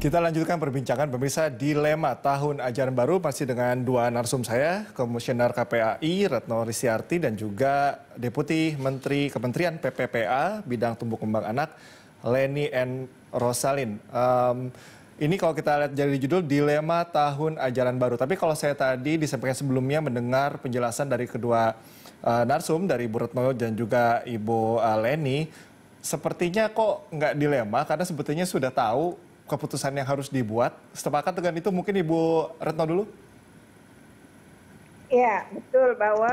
Kita lanjutkan perbincangan pemirsa dilema tahun ajaran baru masih dengan dua narsum saya, Komisioner KPAI Retno Listiarti dan juga Deputi Menteri Kementerian PPPA bidang tumbuh kembang anak Leni N. Rosalin. Ini kalau kita lihat dari judul dilema tahun ajaran baru. Tapi kalau saya tadi disampaikan sebelumnya mendengar penjelasan dari kedua narsum dari Ibu Retno dan juga Ibu Leni, sepertinya kok nggak dilema karena sebetulnya sudah tahu keputusan yang harus dibuat. Sepakat dengan itu mungkin Ibu Retno dulu? Ya, betul bahwa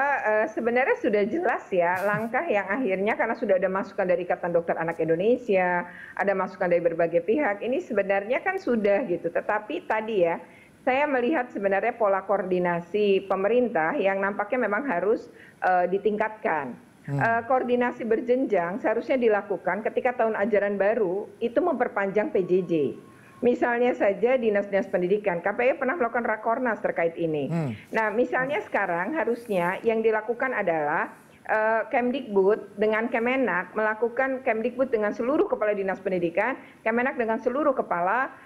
sebenarnya sudah jelas ya langkah yang akhirnya karena sudah ada masukan dari Ikatan Dokter Anak Indonesia, ada masukan dari berbagai pihak, ini sebenarnya kan sudah gitu. Tetapi tadi ya, saya melihat sebenarnya pola koordinasi pemerintah yang nampaknya memang harus ditingkatkan. Koordinasi berjenjang seharusnya dilakukan ketika tahun ajaran baru itu memperpanjang PJJ. Misalnya saja dinas-dinas pendidikan, KPAI pernah melakukan rakornas terkait ini. Nah, misalnya sekarang harusnya yang dilakukan adalah Kemdikbud dengan Kemenak melakukan Kemdikbud dengan seluruh kepala dinas pendidikan, Kemenak dengan seluruh kepala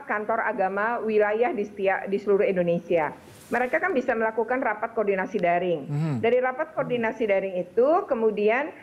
kantor agama wilayah di seluruh Indonesia. Mereka kan bisa melakukan rapat koordinasi daring. Dari rapat koordinasi daring itu kemudian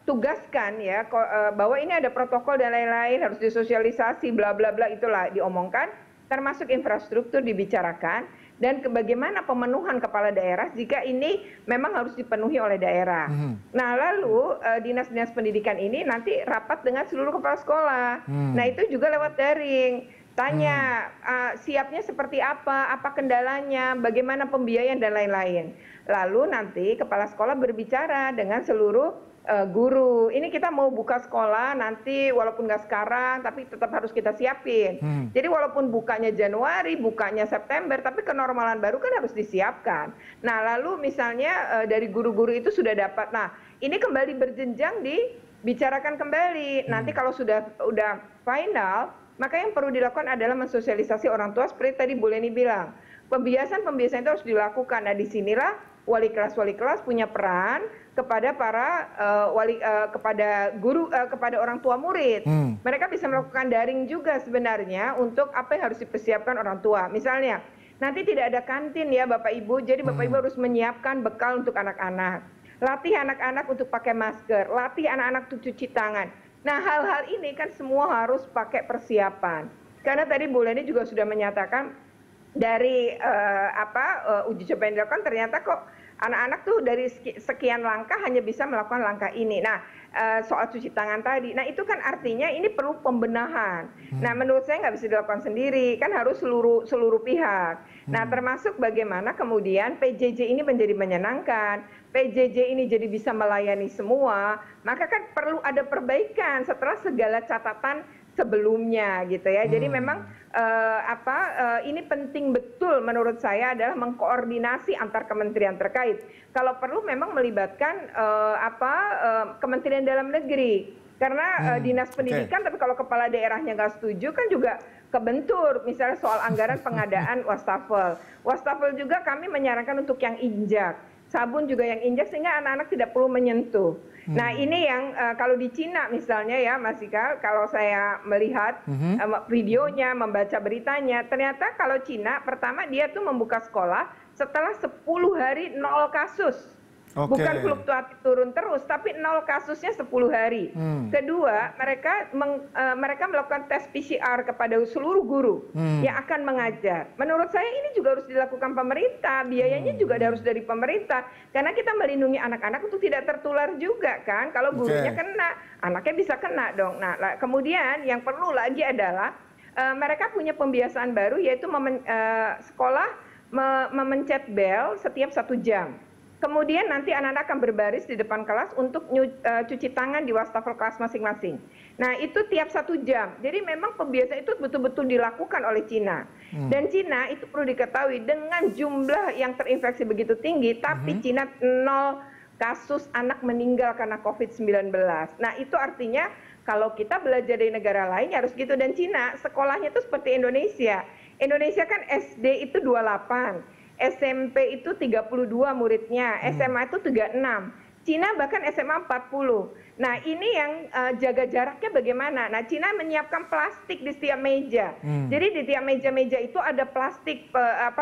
tugaskan ya bahwa ini ada protokol dan lain-lain harus disosialisasi bla bla bla itulah diomongkan, termasuk infrastruktur dibicarakan dan bagaimana pemenuhan kepala daerah jika ini memang harus dipenuhi oleh daerah. Nah, lalu dinas-dinas pendidikan ini nanti rapat dengan seluruh kepala sekolah. Nah, itu juga lewat daring. Tanya siapnya seperti apa kendalanya, bagaimana pembiayaan dan lain-lain. Lalu nanti kepala sekolah berbicara dengan seluruh guru. Ini kita mau buka sekolah nanti walaupun nggak sekarang, tapi tetap harus kita siapin. Jadi walaupun bukanya Januari, bukanya September, tapi kenormalan baru kan harus disiapkan. Nah, lalu misalnya dari guru-guru itu sudah dapat. Nah, ini kembali berjenjang dibicarakan kembali. Nanti kalau sudah final, maka yang perlu dilakukan adalah mensosialisasi orang tua seperti tadi Bu Leni bilang. Pembiasan itu harus dilakukan. Nah, disinilah wali kelas punya peran kepada para kepada guru, kepada orang tua murid. Mereka bisa melakukan daring juga sebenarnya untuk apa yang harus dipersiapkan orang tua. Misalnya, nanti tidak ada kantin ya Bapak Ibu, jadi Bapak Ibu harus menyiapkan bekal untuk anak-anak. Latih anak-anak untuk pakai masker, latih anak-anak untuk cuci tangan. Nah, hal-hal ini kan semua harus pakai persiapan. Karena tadi Bu Leni juga sudah menyatakan dari uji coba yang dilakukan ternyata kok anak-anak tuh dari sekian langkah hanya bisa melakukan langkah ini. Nah, soal cuci tangan tadi, nah itu kan artinya ini perlu pembenahan. Nah, menurut saya nggak bisa dilakukan sendiri, kan harus seluruh pihak. Nah, termasuk bagaimana kemudian PJJ ini menjadi menyenangkan, PJJ ini jadi bisa melayani semua, maka kan perlu ada perbaikan setelah segala catatan sebelumnya gitu ya. Jadi memang ini penting betul menurut saya adalah mengkoordinasi antar kementerian terkait. Kalau perlu memang melibatkan Kementerian Dalam Negeri. Karena dinas pendidikan, tapi kalau kepala daerahnya nggak setuju kan juga kebentur. Misalnya soal anggaran pengadaan wastafel. Wastafel juga kami menyarankan untuk yang injak. Sabun juga yang injak sehingga anak-anak tidak perlu menyentuh. Nah, ini yang kalau di Cina misalnya ya Mas Ika, kalau saya melihat videonya, membaca beritanya, ternyata kalau Cina pertama dia tuh membuka sekolah setelah 10 hari 0 kasus. Bukan fluktuatif turun terus, tapi 0 kasusnya 10 hari. Kedua, mereka melakukan tes PCR kepada seluruh guru yang akan mengajar. Menurut saya ini juga harus dilakukan pemerintah, biayanya juga harus dari pemerintah. Karena kita melindungi anak-anak untuk tidak tertular juga kan. Kalau gurunya kena, anaknya bisa kena dong. Nah, kemudian yang perlu lagi adalah mereka punya pembiasaan baru yaitu sekolah memencet bel setiap 1 jam. Kemudian nanti anak-anak akan berbaris di depan kelas untuk cuci tangan di wastafel kelas masing-masing. Nah, itu tiap 1 jam. Jadi memang pembiasaan itu betul-betul dilakukan oleh Cina. Dan Cina itu perlu diketahui dengan jumlah yang terinfeksi begitu tinggi, tapi Cina 0 kasus anak meninggal karena COVID-19. Nah, itu artinya kalau kita belajar dari negara lain ya harus gitu. Dan Cina sekolahnya itu seperti Indonesia. Indonesia kan SD itu 28. SMP itu 32 muridnya, SMA itu 36. Cina bahkan SMA 40. Nah, ini yang jaga jaraknya bagaimana? Nah, Cina menyiapkan plastik di setiap meja. Jadi di tiap meja-meja itu ada plastik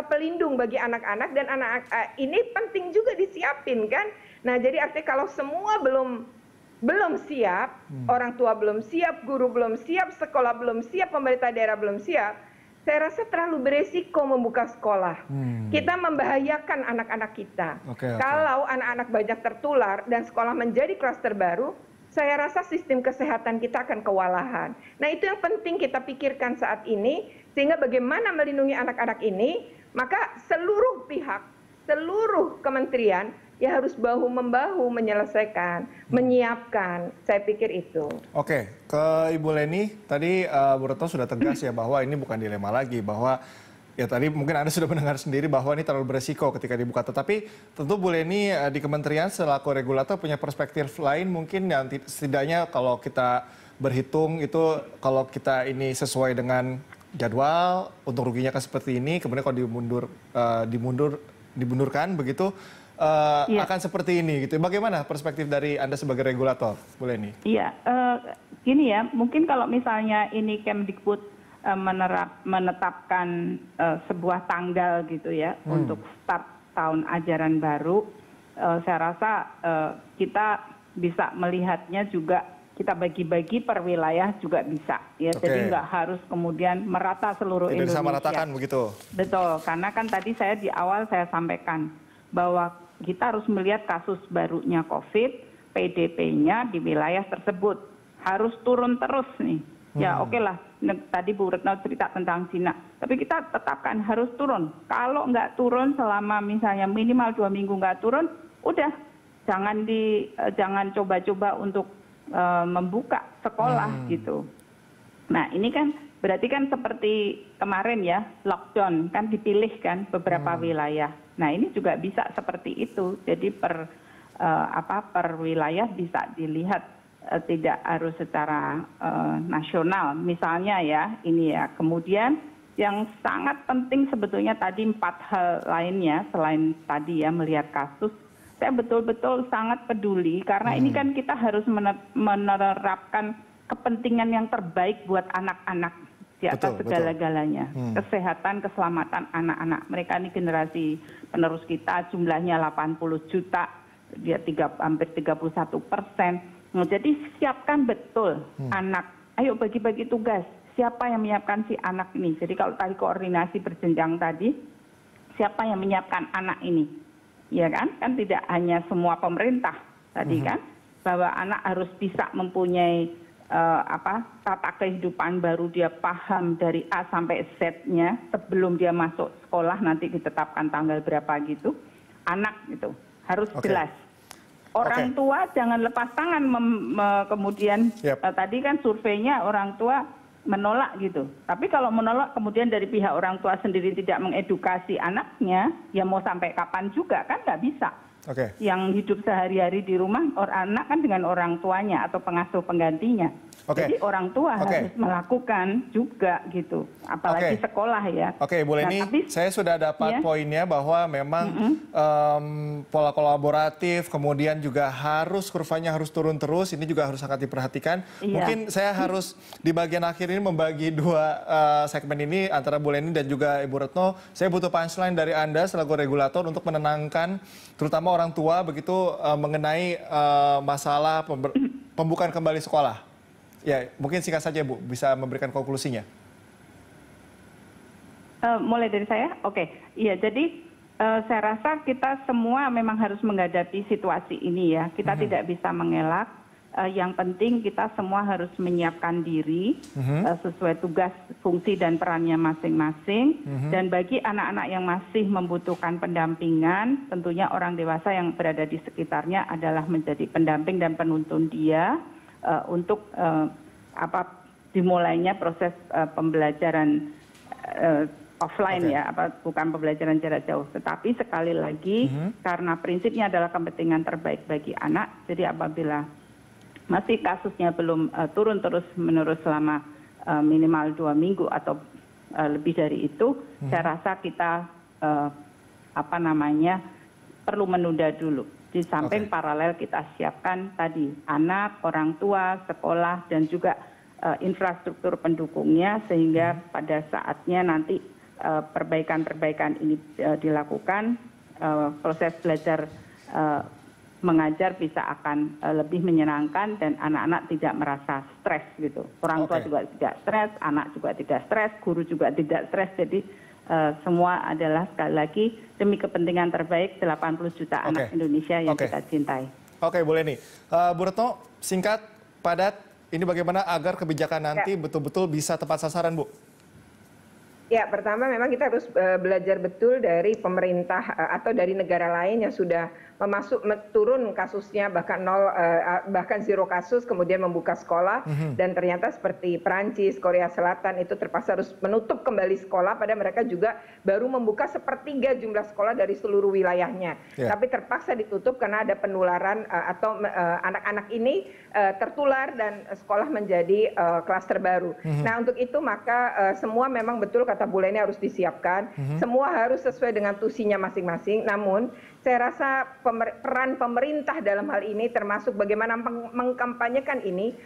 pelindung bagi anak-anak, dan anak ini penting juga disiapin kan. Nah, jadi artinya kalau semua belum siap, orang tua belum siap, guru belum siap, sekolah belum siap, pemerintah daerah belum siap, saya rasa terlalu beresiko membuka sekolah. Kita membahayakan anak-anak kita. Kalau anak-anak banyak tertular dan sekolah menjadi klaster baru, saya rasa sistem kesehatan kita akan kewalahan. Nah, itu yang penting kita pikirkan saat ini, sehingga bagaimana melindungi anak-anak ini, maka seluruh pihak, seluruh kementerian ya harus bahu-membahu menyelesaikan, menyiapkan. Saya pikir itu. Oke, ke Ibu Leni, tadi Bu Retno sudah tegas ya bahwa ini bukan dilema lagi, bahwa ya tadi mungkin Anda sudah mendengar sendiri bahwa ini terlalu beresiko ketika dibuka. Tetapi tentu Bu Leni di kementerian selaku regulator punya perspektif lain mungkin yang setidaknya kalau kita berhitung itu kalau kita ini sesuai dengan jadwal, untung ruginya kan seperti ini, kemudian kalau dimundurkan begitu, akan seperti ini gitu. Bagaimana perspektif dari Anda sebagai regulator, Bu Leni? Iya, gini ya, mungkin kalau misalnya ini Kemdikbud menetapkan sebuah tanggal gitu ya untuk start tahun ajaran baru, saya rasa kita bisa melihatnya juga, kita bagi-bagi per wilayah juga bisa ya. Jadi nggak harus kemudian merata seluruh Indonesia. Tidak disamaratakan begitu. Betul, karena kan tadi saya di awal saya sampaikan bahwa kita harus melihat kasus barunya COVID, PDP-nya di wilayah tersebut harus turun terus nih. Ya oke lah, tadi Bu Retno cerita tentang Cina, tapi kita tetapkan harus turun. Kalau nggak turun selama misalnya minimal 2 minggu nggak turun, udah jangan coba-coba untuk membuka sekolah gitu. Nah ini kan berarti kan seperti kemarin ya, lockdown kan dipilih kan beberapa wilayah. Nah ini juga bisa seperti itu. Jadi per wilayah bisa dilihat, tidak harus secara nasional. Misalnya ya ini ya. Kemudian yang sangat penting sebetulnya tadi 4 hal lainnya selain tadi ya melihat kasus. Saya betul-betul sangat peduli karena ini kan kita harus menerapkan kepentingan yang terbaik buat anak-anak di atas segala-galanya. Kesehatan, keselamatan anak-anak. Mereka ini generasi penerus kita, jumlahnya 80 juta, dia hampir 31%. Nah, jadi siapkan betul anak. Ayo bagi-bagi tugas. Siapa yang menyiapkan si anak ini? Jadi kalau tadi koordinasi berjenjang tadi, siapa yang menyiapkan anak ini? Ya kan? Kan tidak hanya semua pemerintah tadi kan, bahwa anak harus bisa mempunyai tata kehidupan baru, dia paham dari A sampai Z-nya sebelum dia masuk sekolah nanti ditetapkan tanggal berapa gitu. Anak gitu harus jelas. Orang tua jangan lepas tangan kemudian tadi kan surveinya orang tua menolak gitu. Tapi kalau menolak kemudian dari pihak orang tua sendiri tidak mengedukasi anaknya, ya mau sampai kapan juga kan nggak bisa. Yang hidup sehari-hari di rumah anak kan dengan orang tuanya atau pengasuh penggantinya. Jadi orang tua harus melakukan juga gitu, apalagi sekolah ya. Bu Leni, saya sudah dapat poinnya bahwa memang pola kolaboratif, kemudian juga kurvanya harus turun terus, ini juga harus sangat diperhatikan. Mungkin saya harus di bagian akhir ini membagi 2 segmen ini antara Bu Leni dan juga Ibu Retno. Saya butuh punchline dari Anda selaku regulator untuk menenangkan terutama orang tua begitu mengenai masalah pembukaan kembali sekolah. Ya, mungkin singkat saja Bu, bisa memberikan konklusinya. Mulai dari saya? Iya, jadi saya rasa kita semua memang harus menghadapi situasi ini ya. Kita tidak bisa mengelak. Yang penting kita semua harus menyiapkan diri sesuai tugas, fungsi, dan perannya masing-masing. Dan bagi anak-anak yang masih membutuhkan pendampingan, tentunya orang dewasa yang berada di sekitarnya adalah menjadi pendamping dan penuntun dia untuk dimulainya proses pembelajaran offline ya, bukan pembelajaran jarak jauh. Tetapi sekali lagi karena prinsipnya adalah kepentingan terbaik bagi anak, jadi apabila masih kasusnya belum turun terus-menerus selama minimal 2 minggu atau lebih dari itu, saya rasa kita perlu menunda dulu. Di samping paralel kita siapkan tadi anak, orang tua, sekolah, dan juga infrastruktur pendukungnya, sehingga pada saatnya nanti perbaikan-perbaikan ini dilakukan, proses belajar mengajar bisa akan lebih menyenangkan dan anak-anak tidak merasa stres gitu. Orang tua juga tidak stres, anak juga tidak stres, guru juga tidak stres. Jadi semua adalah sekali lagi demi kepentingan terbaik 80 juta anak Indonesia yang kita cintai. Oke, boleh nih. Bu Retno, singkat, padat, ini bagaimana agar kebijakan nanti betul-betul bisa tepat sasaran, Bu? Ya, pertama memang kita harus belajar betul dari pemerintah atau dari negara lain yang sudah turun kasusnya bahkan bahkan zero kasus, kemudian membuka sekolah, dan ternyata seperti Perancis, Korea Selatan itu terpaksa harus menutup kembali sekolah, pada mereka juga baru membuka sepertiga jumlah sekolah dari seluruh wilayahnya. Tapi terpaksa ditutup karena ada penularan atau anak-anak ini tertular dan sekolah menjadi klaster baru. Nah, untuk itu maka semua memang betul kata Bu Leni harus disiapkan, semua harus sesuai dengan tusinya masing-masing. Namun saya rasa peran pemerintah dalam hal ini termasuk bagaimana mengkampanyekan ini,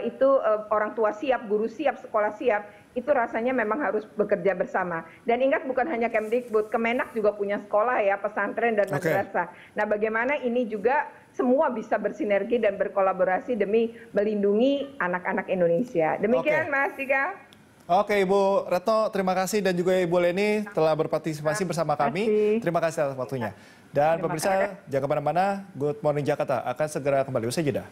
itu orang tua siap, guru siap, sekolah siap, itu rasanya memang harus bekerja bersama. Dan ingat, bukan hanya Kemdikbud, Kemenak juga punya sekolah ya, pesantren dan madrasah. Nah, bagaimana ini juga semua bisa bersinergi dan berkolaborasi demi melindungi anak-anak Indonesia. Demikian Mas Dika. Oke, Ibu Retno, terima kasih, dan juga Ibu Leni telah berpartisipasi bersama kami. Terima kasih atas waktunya. Dan pemirsa, jangan kemana-mana, Good Morning Jakarta akan segera kembali usai jeda.